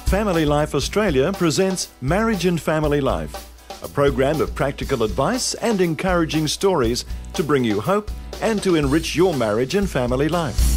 FamilyLife Australia presents Marriage and Family Life, a program of practical advice and encouraging stories to bring you hope and to enrich your marriage and family life.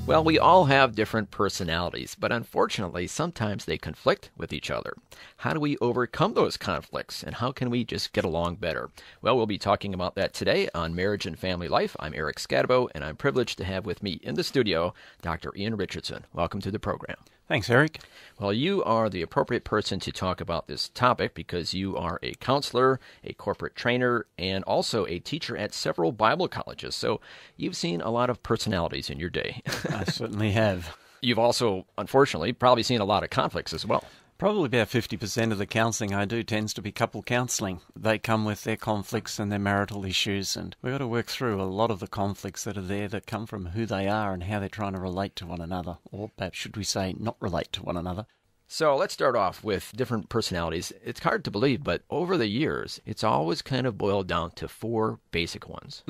Well, we all have different personalities, but unfortunately, sometimes they conflict with each other. How do we overcome those conflicts, and how can we just get along better? Well, we'll be talking about that today on Marriage and Family Life. I'm Eric Scadabo, and I'm privileged to have with me in the studio Dr. Ian Richardson. Welcome to the program. Thanks, Eric. Well, you are the appropriate person to talk about this topic because you are a counselor, a corporate trainer, and also a teacher at several Bible colleges. So you've seen a lot of personalities in your day. I certainly have. You've also, unfortunately, probably seen a lot of conflicts as well. Probably about 50% of the counselling I do tends to be couple counselling. They come with their conflicts and their marital issues, and we've got to work through a lot of the conflicts that are there that come from who they are and how they're trying to relate to one another, or perhaps should we say not relate to one another. So let's start off with different personalities. It's hard to believe, but over the years, it's always kind of boiled down to four basic ones.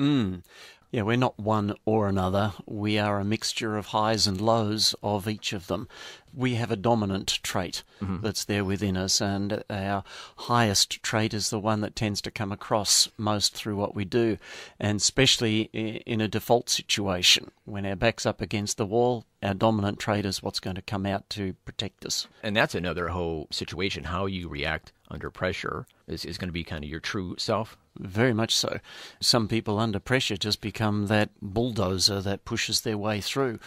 Yeah, we're not one or another. We are a mixture of highs and lows of each of them. We have a dominant trait that's there within us, and our highest trait is the one that tends to come across most through what we do, and especially in a default situation. When our back's up against the wall, our dominant trait is what's going to come out to protect us. And that's another whole situation. How you react under pressure is going to be kind of your true self. Very much so. Some people under pressure just become that bulldozer that pushes their way through.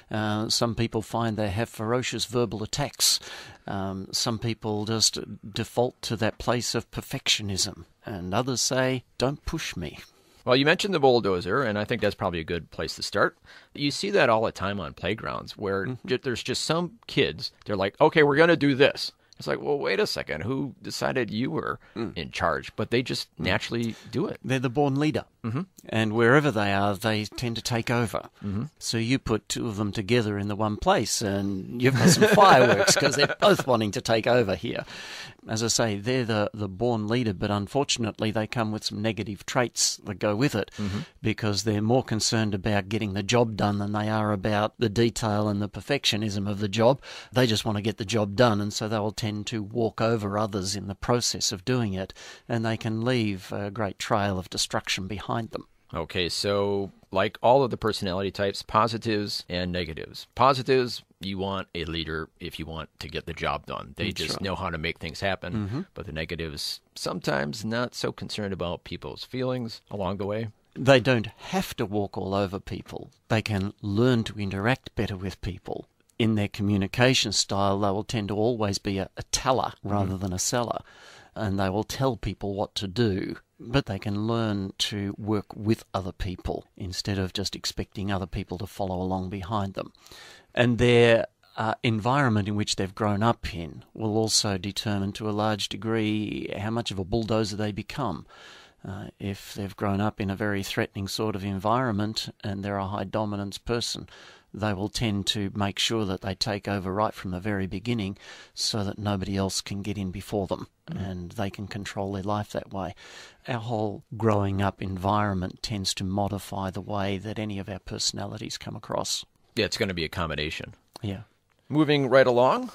Some people find they have ferocious verbal attacks. Some people just default to that place of perfectionism. And others say, don't push me. Well, you mentioned the bulldozer, and I think that's probably a good place to start. You see that all the time on playgrounds where there's just some kids, they're like, okay, we're going to do this. It's like, well, wait a second, who decided you were in charge? But they just naturally do it. They're the born leader. And wherever they are, they tend to take over. So you put two of them together in the one place and you've got some fireworks because they're both wanting to take over here. As I say, they're the born leader, but unfortunately they come with some negative traits that go with it because they're more concerned about getting the job done than they are about the detail and the perfectionism of the job. They just want to get the job done, and so they will tend to walk over others in the process of doing it, and they can leave a great trail of destruction behind them. Okay, so like all of the personality types, positives and negatives. Positives, you want a leader if you want to get the job done. They just know how to make things happen. But the negatives, sometimes not so concerned about people's feelings along the way. They don't have to walk all over people. They can learn to interact better with people. In their communication style, they will tend to always be a teller rather than a seller. And they will tell people what to do, but they can learn to work with other people instead of just expecting other people to follow along behind them. And their environment in which they've grown up in will also determine to a large degree how much of a bulldozer they become. If they've grown up in a very threatening sort of environment and they're a high dominance person, they will tend to make sure that they take over right from the very beginning so that nobody else can get in before them and they can control their life that way. Our whole growing up environment tends to modify the way that any of our personalities come across. Yeah, it's going to be a combination. Yeah. Moving right along,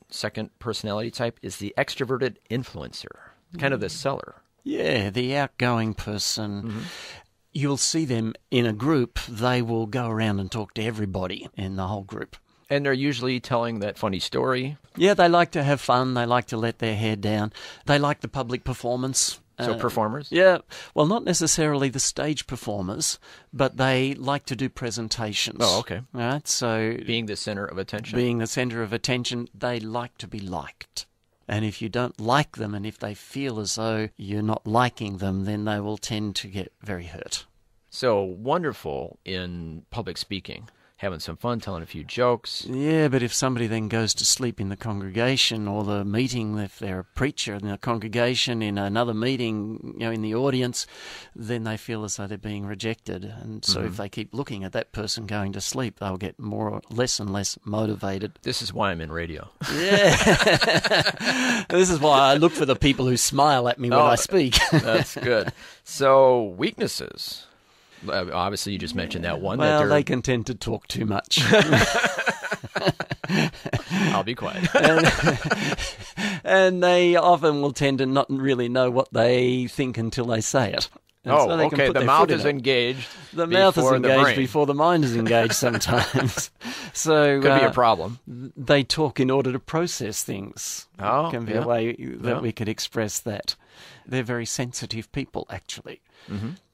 second personality type is the extroverted influencer, kind of the seller. Yeah, the outgoing person. You'll see them in a group, they will go around and talk to everybody in the whole group. And they're usually telling that funny story. Yeah, they like to have fun, they like to let their hair down, they like the public performance. So performers? Yeah, well, not necessarily the stage performers, but they like to do presentations. Oh, okay. All right, so being the center of attention. Being the center of attention, they like to be liked. And if you don't like them, and if they feel as though you're not liking them, then they will tend to get very hurt. So wonderful in public speaking, having some fun, telling a few jokes. Yeah, but if somebody then goes to sleep in the congregation or the meeting, if they're a preacher in the congregation, in another meeting, in the audience, then they feel as though they're being rejected. And so if they keep looking at that person going to sleep, they'll get less and less motivated. This is why I'm in radio. Yeah. This is why I look for the people who smile at me when I speak. That's good. So, weaknesses. Obviously, you just mentioned that one. Well, that they can tend to talk too much. I'll be quiet. And they often will tend to not really know what they think until they say it. And so they can okay. put The their mouth foot in is it. engaged. The mouth is before the engaged brain. before the mind is engaged sometimes. So Could be a problem. They talk in order to process things. Oh, Can be yeah. a way that Yeah. we could express that. They're very sensitive people, actually.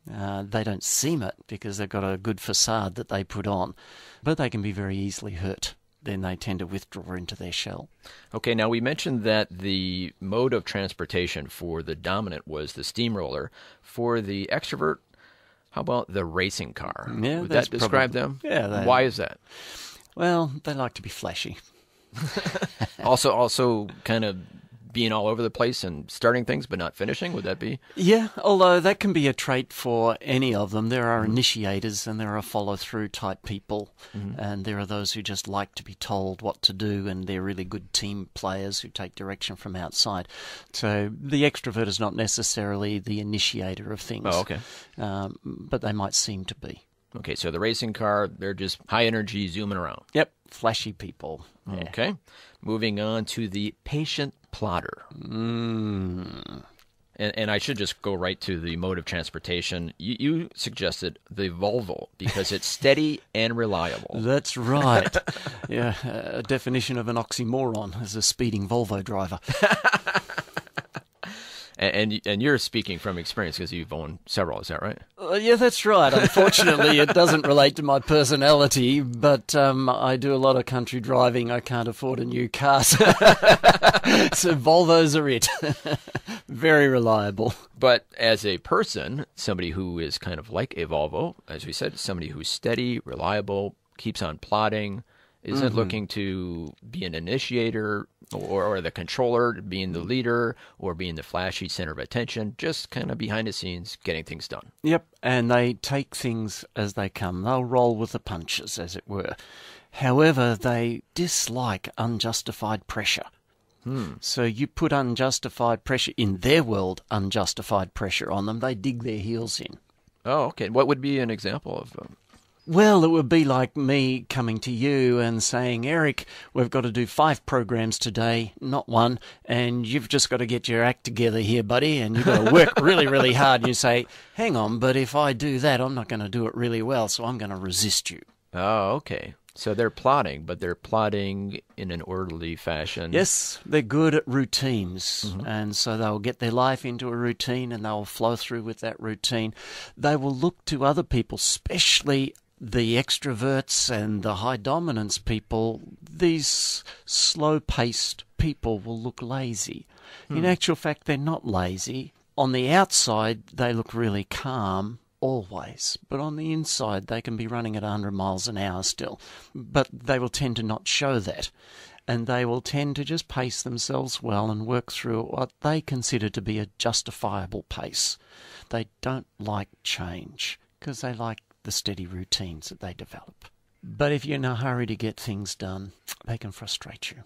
They don't seem it because they've got a good facade that they put on, but they can be very easily hurt. Then they tend to withdraw into their shell. Okay, now we mentioned that the mode of transportation for the dominant was the steamroller. For the extrovert, how about the racing car? Yeah, Would that's that describe probably- them? Yeah. Why is that? Well, they like to be flashy. Also kind of being all over the place and starting things but not finishing, would that be? Yeah, although that can be a trait for any of them. There are initiators and there are follow-through type people, and there are those who just like to be told what to do, and they're really good team players who take direction from outside. So the extrovert is not necessarily the initiator of things. Oh, okay. But they might seem to be. Okay, so the racing car, they're just high energy, zooming around. Yep, flashy people. Yeah. Okay. Moving on to the patient plotter. And I should just go right to the mode of transportation. You suggested the Volvo because it's steady and reliable. That's right. Yeah, a definition of an oxymoron is a speeding Volvo driver. And you're speaking from experience because you've owned several, is that right? Yeah, that's right. Unfortunately, it doesn't relate to my personality, but I do a lot of country driving. I can't afford a new car, so Volvos are it. Very reliable. But as a person, somebody who is kind of like a Volvo, as we said, somebody who's steady, reliable, keeps on plodding, isn't looking to be an initiator or the controller, being the leader or being the flashy center of attention, just kind of behind the scenes getting things done. Yep, and they take things as they come. They'll roll with the punches, as it were. However, they dislike unjustified pressure. So you put unjustified pressure, in their world, unjustified pressure on them, they dig their heels in. Oh, okay. What would be an example of... Well, it would be like me coming to you and saying, Eric, we've got to do 5 programs today, not 1, and you've just got to get your act together here, buddy, and you've got to work really, really hard. And you say, hang on, but if I do that, I'm not going to do it really well, so I'm going to resist you. Oh, okay. So they're plotting, but they're plotting in an orderly fashion. Yes, they're good at routines, and so they'll get their life into a routine and they'll flow through with that routine. They will look to other people, especially the extroverts and the high dominance people. These slow-paced people will look lazy. In actual fact, they're not lazy. On the outside, they look really calm, always, but on the inside they can be running at 100 miles an hour still. But they will tend to not show that, and they will tend to just pace themselves well and work through what they consider to be a justifiable pace. They don't like change because they like the steady routines that they develop. But if you're in a hurry to get things done, they can frustrate you.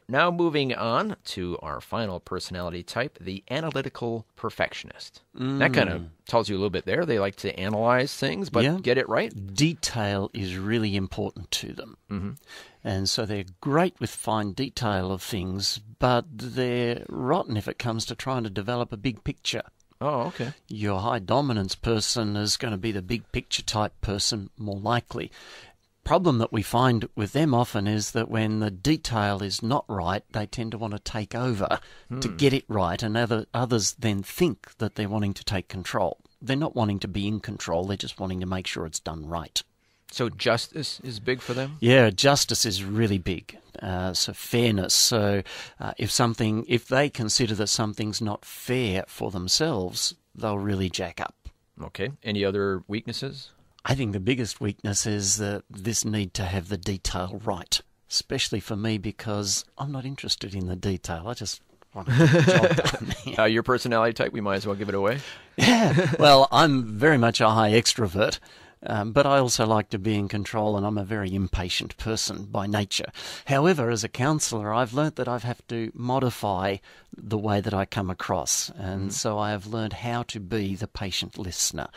Now moving on to our final personality type, the analytical perfectionist. That kind of tells you a little bit there. They like to analyze things, but get it right. Detail is really important to them. And so they're great with fine detail of things, but they're rotten if it comes to trying to develop a big picture. Oh, okay. Your high dominance person is going to be the big picture type person more likely. Problem that we find with them often is that when the detail is not right, they tend to want to take over to get it right, and others then think that they're wanting to take control. They're not wanting to be in control, they're just wanting to make sure it's done right. So justice is big for them? Yeah, justice is really big. So fairness. So if they consider that something's not fair for themselves, they'll really jack up. Okay. Any other weaknesses? I think the biggest weakness is this need to have the detail right, especially for me because I'm not interested in the detail. I just want to get the job done. Your personality type, we might as well give it away. Yeah, well, I'm very much a high extrovert. But I also like to be in control, and I'm a very impatient person by nature. However, as a counsellor, I've learnt that I have to modify the way that I come across, and so I have learned how to be the patient listener.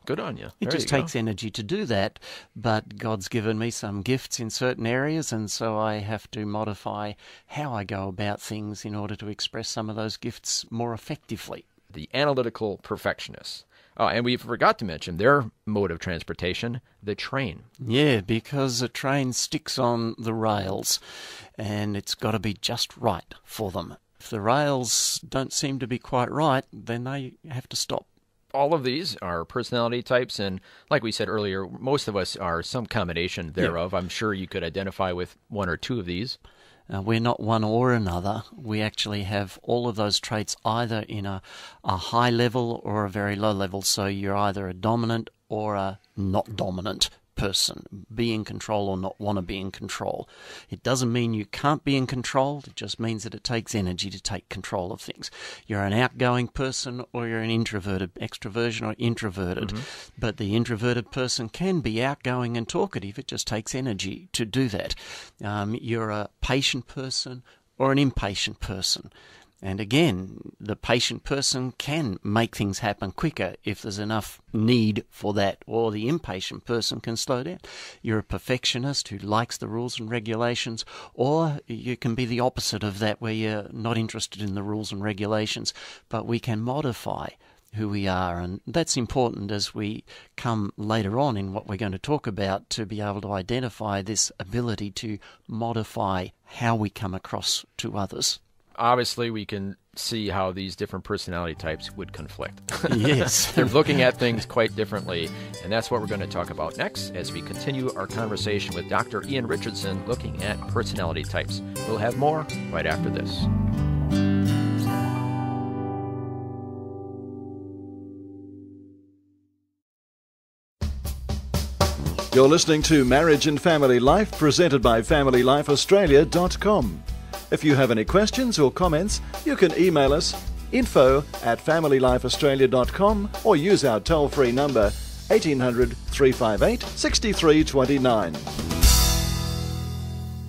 Good on you. It There just you go. takes energy to do that, but God's given me some gifts in certain areas, and so I have to modify how I go about things in order to express some of those gifts more effectively. The analytical perfectionists. Oh, and we forgot to mention their mode of transportation, the train. Yeah, because a train sticks on the rails, and it's got to be just right for them. If the rails don't seem to be quite right, then they have to stop. All of these are personality types, and like we said earlier, most of us are some combination thereof. I'm sure you could identify with one or two of these. We're not one or another. We actually have all of those traits either in a high level or a very low level. So you're either a dominant or a not dominant person. Be in control or not want to be in control. It doesn't mean you can't be in control. It just means that it takes energy to take control of things. You're an outgoing person or you're an introverted, extroversion or introverted. Mm-hmm. But the introverted person can be outgoing and talkative. It just takes energy to do that. You're a patient person or an impatient person. And again, the patient person can make things happen quicker if there's enough need for that, or the impatient person can slow down. You're a perfectionist who likes the rules and regulations, or you can be the opposite of that, where you're not interested in the rules and regulations, but we can modify who we are, and that's important as we come later on in what we're going to talk about, to be able to identify this ability to modify how we come across to others. Obviously, we can see how these different personality types would conflict. Yes. They're looking at things quite differently, and that's what we're going to talk about next as we continue our conversation with Dr. Ian Richardson looking at personality types. We'll have more right after this. You're listening to Marriage and Family Life, presented by FamilyLifeAustralia.com. If you have any questions or comments, you can email us info@FamilyLifeAustralia.com or use our toll-free number 1800 358 6329.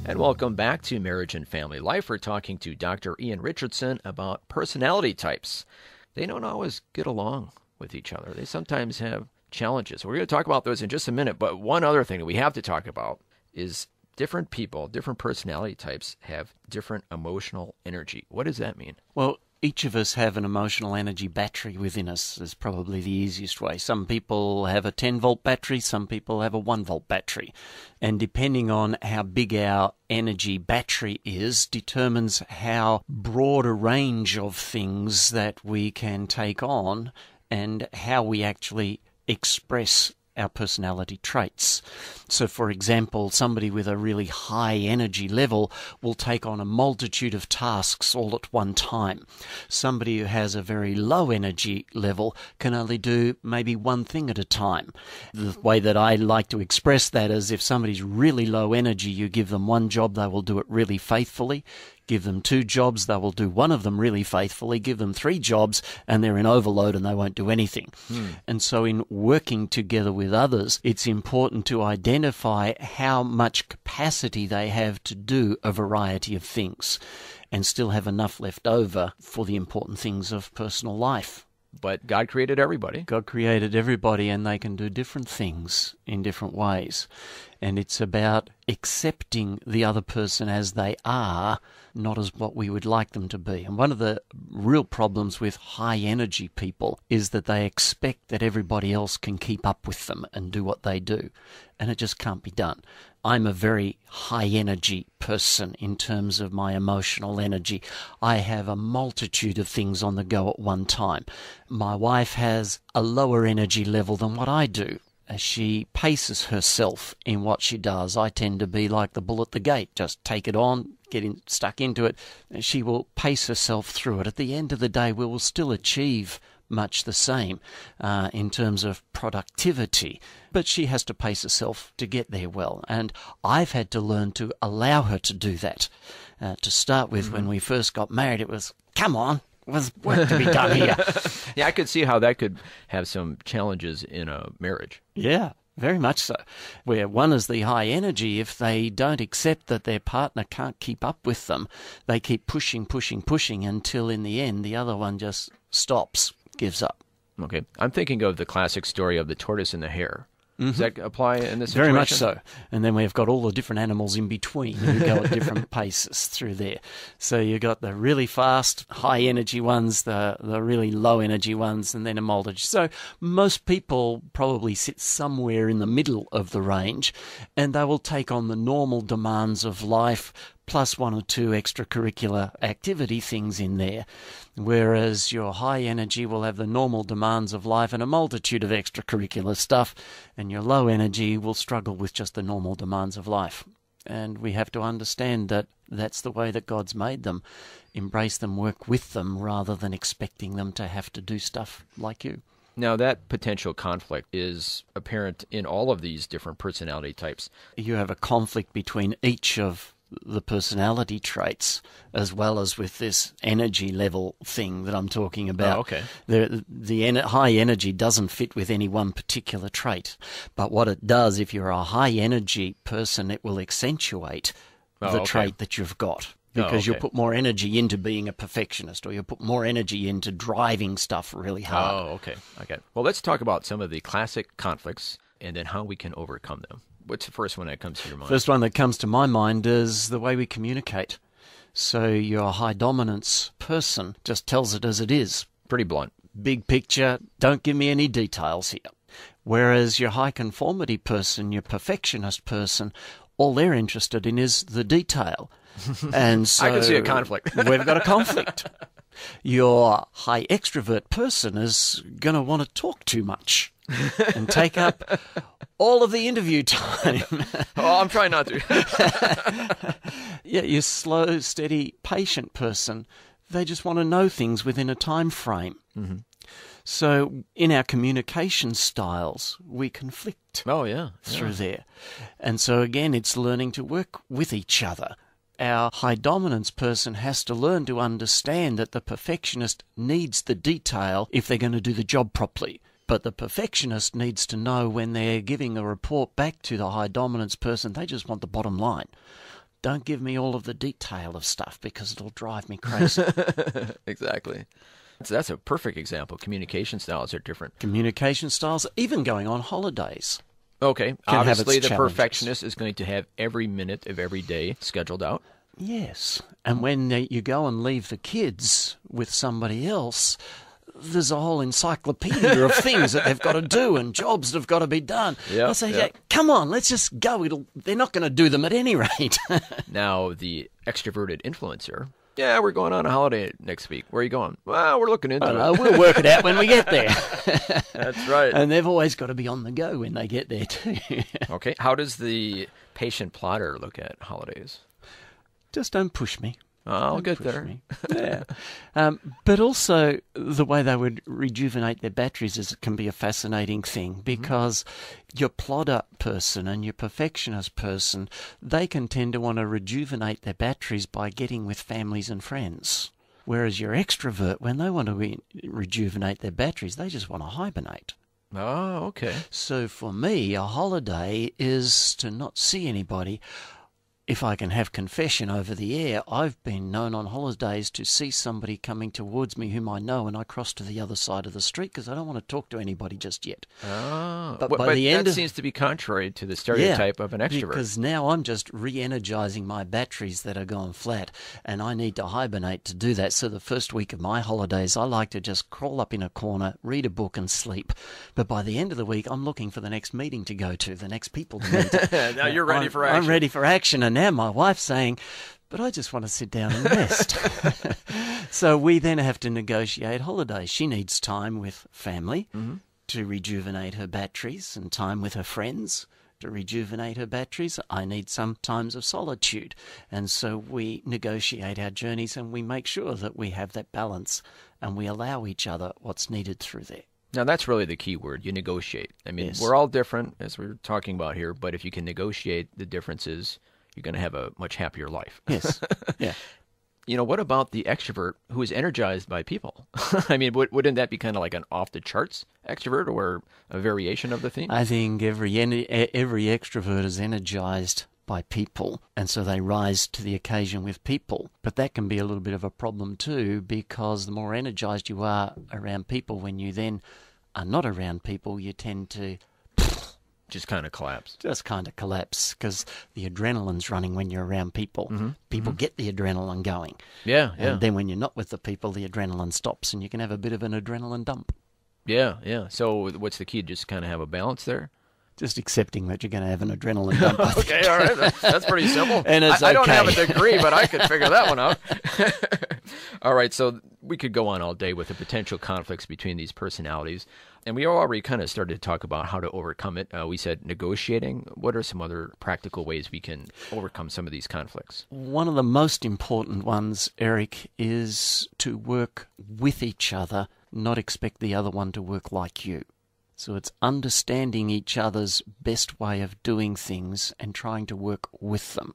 And welcome back to Marriage and Family Life. We're talking to Dr. Ian Richardson about personality types. They don't always get along with each other. They sometimes have challenges. We're going to talk about those in just a minute, but one other thing that we have to talk about is different people, different personality types have different emotional energy. What does that mean? Well, each of us have an emotional energy battery within us, is probably the easiest way. Some people have a 10-volt battery, some people have a 1-volt battery. And depending on how big our energy battery is, determines how broad a range of things that we can take on and how we actually express our personality traits. So, for example, somebody with a really high energy level will take on a multitude of tasks all at one time. Somebody who has a very low energy level can only do maybe one thing at a time. The way that I like to express that is, if somebody's really low energy, you give them one job, they will do it really faithfully. Give them 2 jobs, they will do one of them really faithfully. Give them 3 jobs, and they're in overload and they won't do anything. And so in working together with others, it's important to identify how much capacity they have to do a variety of things and still have enough left over for the important things of personal life. But God created everybody. God created everybody, and they can do different things in different ways. And it's about accepting the other person as they are, not as what we would like them to be. And one of the real problems with high-energy people is that they expect that everybody else can keep up with them and do what they do. And it just can't be done. I'm a very high-energy person in terms of my emotional energy. I have a multitude of things on the go at one time. My wife has a lower energy level than what I do. She paces herself in what she does. I tend to be like the bull at the gate. Just take it on, stuck into it. She will pace herself through it. At the end of the day, we will still achieve much the same in terms of productivity. But she has to pace herself to get there well. And I've had to learn to allow her to do that. To start with, when we first got married, it was, come on, there's work to be done here. Yeah, I could see how that could have some challenges in a marriage. Yeah, very much so. Where one is the high energy, if they don't accept that their partner can't keep up with them, they keep pushing until in the end the other one just stops, gives up. Okay. I'm thinking of the classic story of the tortoise and the hare. Does that apply in this situation? Very much so. And then we've got all the different animals in between who go at different paces through there. So you've got the really fast, high-energy ones, the really low-energy ones, and then a multitude. So most people probably sit somewhere in the middle of the range, and they will take on the normal demands of life, plus one or two extracurricular activity things in there, whereas your high energy will have the normal demands of life and a multitude of extracurricular stuff, and your low energy will struggle with just the normal demands of life. And we have to understand that that's the way that God's made them. Embrace them, work with them, rather than expecting them to have to do stuff like you. Now, that potential conflict is apparent in all of these different personality types. You have a conflict between each of the personality traits, as well as with this energy level thing that I'm talking about. Oh, okay. The high energy doesn't fit with any one particular trait, but what it does, if you're a high energy person, it will accentuate the trait that you've got. Because you'll put more energy into being a perfectionist, or you'll put more energy into driving stuff really hard. Oh, okay. Okay. Well, let's talk about some of the classic conflicts and then how we can overcome them. What's the first one that comes to your mind? First one that comes to my mind is the way we communicate. So your high dominance person just tells it as it is. Pretty blunt. Big picture, don't give me any details here. Whereas your high conformity person, your perfectionist person, all they're interested in is the detail. And so I can see a conflict. We've got a conflict. Your high extrovert person is going to want to talk too much and take up all of the interview time. Oh, I'm trying not to. Yeah, your slow, steady, patient person, they just want to know things within a time frame. Mm-hmm. So in our communication styles, we conflict through there. And so again, it's learning to work with each other. Our high dominance person has to learn to understand that the perfectionist needs the detail if they're going to do the job properly. But the perfectionist needs to know when they're giving a report back to the high dominance person, they just want the bottom line. Don't give me all of the detail of stuff because it'll drive me crazy. Exactly. So that's a perfect example. Communication styles are different. Communication styles, even going on holidays. Okay. Obviously, the perfectionist is going to have every minute of every day scheduled out. Yes. And when you go and leave the kids with somebody else, there's a whole encyclopedia of things that they've got to do and jobs that have got to be done. I say, come on, let's just go. They're not going to do them at any rate. Now, the extroverted influencer, we're going on a holiday next week. Where are you going? Well, we're looking into it. We'll work it out when we get there. That's right. And they've always got to be on the go when they get there too. Okay. How does the patient plotter look at holidays? Just don't push me. I'll get there. Yeah. But also the way they would rejuvenate their batteries can be a fascinating thing, because your plodder person and your perfectionist person, they can tend to want to rejuvenate their batteries by getting with families and friends. Whereas your extrovert, when they want to rejuvenate their batteries, they just want to hibernate. Oh, okay. So for me, a holiday is to not see anybody. If I can have confession over the air, I've been known on holidays to see somebody coming towards me whom I know, and I cross to the other side of the street because I don't want to talk to anybody just yet. Oh, but that seems to be contrary to the stereotype of an extrovert. Because now I'm just re-energizing my batteries that are going flat, and I need to hibernate to do that. So the first week of my holidays, I like to just crawl up in a corner, read a book and sleep. But by the end of the week, I'm looking for the next meeting to go to, the next people to meet. Now you're ready for action. I'm ready for action, and now my wife's saying, but I just want to sit down and rest. So we then have to negotiate holidays. She needs time with family to rejuvenate her batteries, and time with her friends to rejuvenate her batteries. I need some times of solitude. And so we negotiate our journeys, and we make sure that we have that balance, and we allow each other what's needed through there. Now, that's really the key word. You negotiate. I mean, We're all different, as we're talking about here, but if you can negotiate the differences, you're going to have a much happier life. Yes. Yeah. What about the extrovert who is energized by people? I mean, wouldn't that be kind of like an off-the-charts extrovert, or a variation of the theme? I think every extrovert is energized by people, and so they rise to the occasion with people. But that can be a little bit of a problem too, because the more energized you are around people, when you then are not around people, you tend to Just kind of collapse. collapse because the adrenaline's running when you're around people. People get the adrenaline going. Yeah. And then when you're not with the people, the adrenaline stops and you can have a bit of an adrenaline dump. Yeah. So what's the key? Just kind of have a balance there? Just accepting that you're going to have an adrenaline dump. Okay, all right. That's pretty simple. And it's I don't okay. have a degree, but I could figure that one out. All right, so we could go on all day with the potential conflicts between these personalities. And we already kind of started to talk about how to overcome it. We said negotiating. What are some other practical ways we can overcome some of these conflicts? One of the most important ones, Eric, is to work with each other, not expect the other one to work like you. So it's understanding each other's best way of doing things and trying to work with them.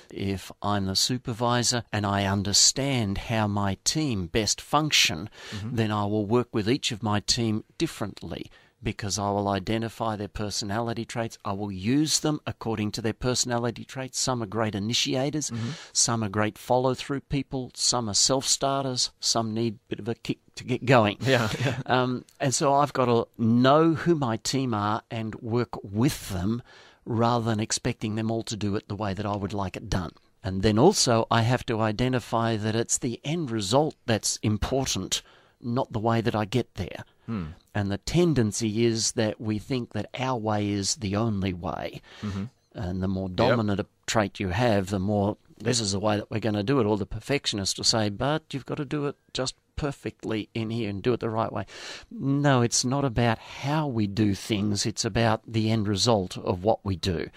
If I'm the supervisor and I understand how my team best function, then I will work with each of my team differently because I will identify their personality traits. I will use them according to their personality traits. Some are great initiators, some are great follow-through people, some are self-starters, some need a bit of a kick to get going. Yeah. And so I've got to know who my team are and work with them rather than expecting them all to do it the way that I would like it done. And then also I have to identify that it's the end result that's important, not the way that I get there. And the tendency is that we think that our way is the only way. And the more dominant a trait you have, the more this is the way that we're going to do it. Or the perfectionist will say, but you've got to do it just perfectly in here and do it the right way. No, it's not about how we do things. It's about the end result of what we do.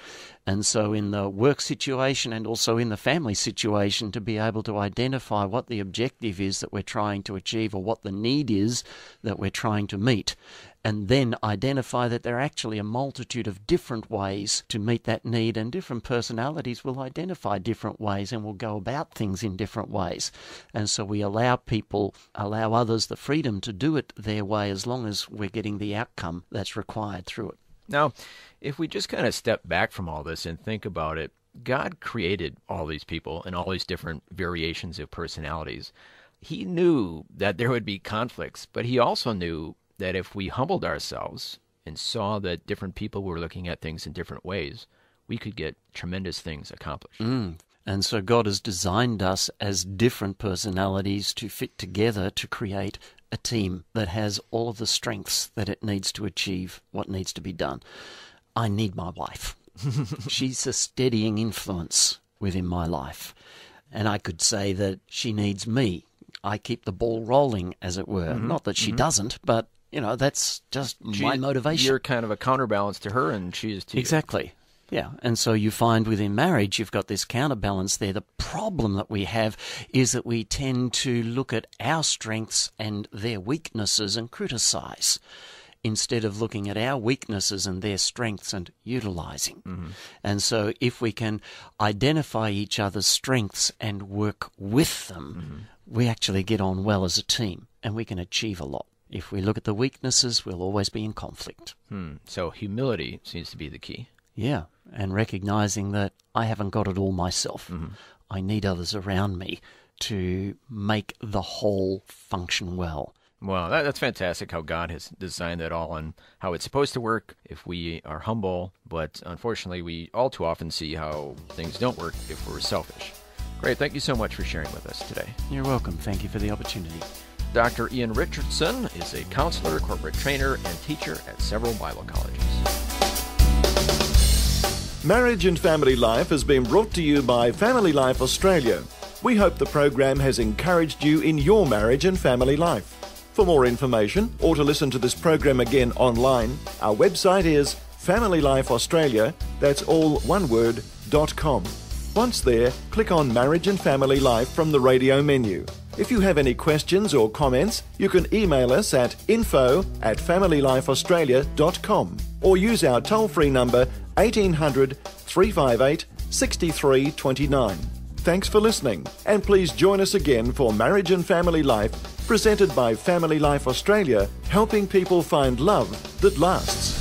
And so in the work situation and also in the family situation, to be able to identify what the objective is that we're trying to achieve or what the need is that we're trying to meet, and then identify that there are actually a multitude of different ways to meet that need, and different personalities will identify different ways and will go about things in different ways. And so we allow others the freedom to do it their way as long as we're getting the outcome that's required through it. Now, if we just kind of step back from all this and think about it, God created all these people and all these different variations of personalities. He knew that there would be conflicts, but he also knew that if we humbled ourselves and saw that different people were looking at things in different ways, we could get tremendous things accomplished. And so God has designed us as different personalities to fit together to create a team that has all of the strengths that it needs to achieve what needs to be done. I need my wife. She's a steadying influence within my life. And I could say that she needs me. I keep the ball rolling, as it were. Not that she doesn't, but, that's just my motivation. You're kind of a counterbalance to her, and she is to you. Exactly. Yeah, and so you find within marriage you've got this counterbalance there. The problem that we have is that we tend to look at our strengths and their weaknesses and criticize, instead of looking at our weaknesses and their strengths and utilizing. And so if we can identify each other's strengths and work with them, we actually get on well as a team and we can achieve a lot. If we look at the weaknesses, we'll always be in conflict. So humility seems to be the key. Yeah, and recognizing that I haven't got it all myself. I need others around me to make the whole function well. Well, that's fantastic how God has designed that all and how it's supposed to work if we are humble. But unfortunately, we all too often see how things don't work if we're selfish. Great. Thank you so much for sharing with us today. You're welcome. Thank you for the opportunity. Dr. Ian Richardson is a counselor, corporate trainer, and teacher at several Bible colleges. Marriage and Family Life has been brought to you by FamilyLife Australia. We hope the program has encouraged you in your marriage and family life. For more information or to listen to this program again online, our website is FamilyLife Australia, that's all one word, .com. Once there, click on Marriage and Family Life from the radio menu. If you have any questions or comments, you can email us at info@familylifeaustralia.com or use our toll-free number 1800 358 6329. Thanks for listening, and please join us again for Marriage and Family Life, presented by FamilyLife Australia, helping people find love that lasts.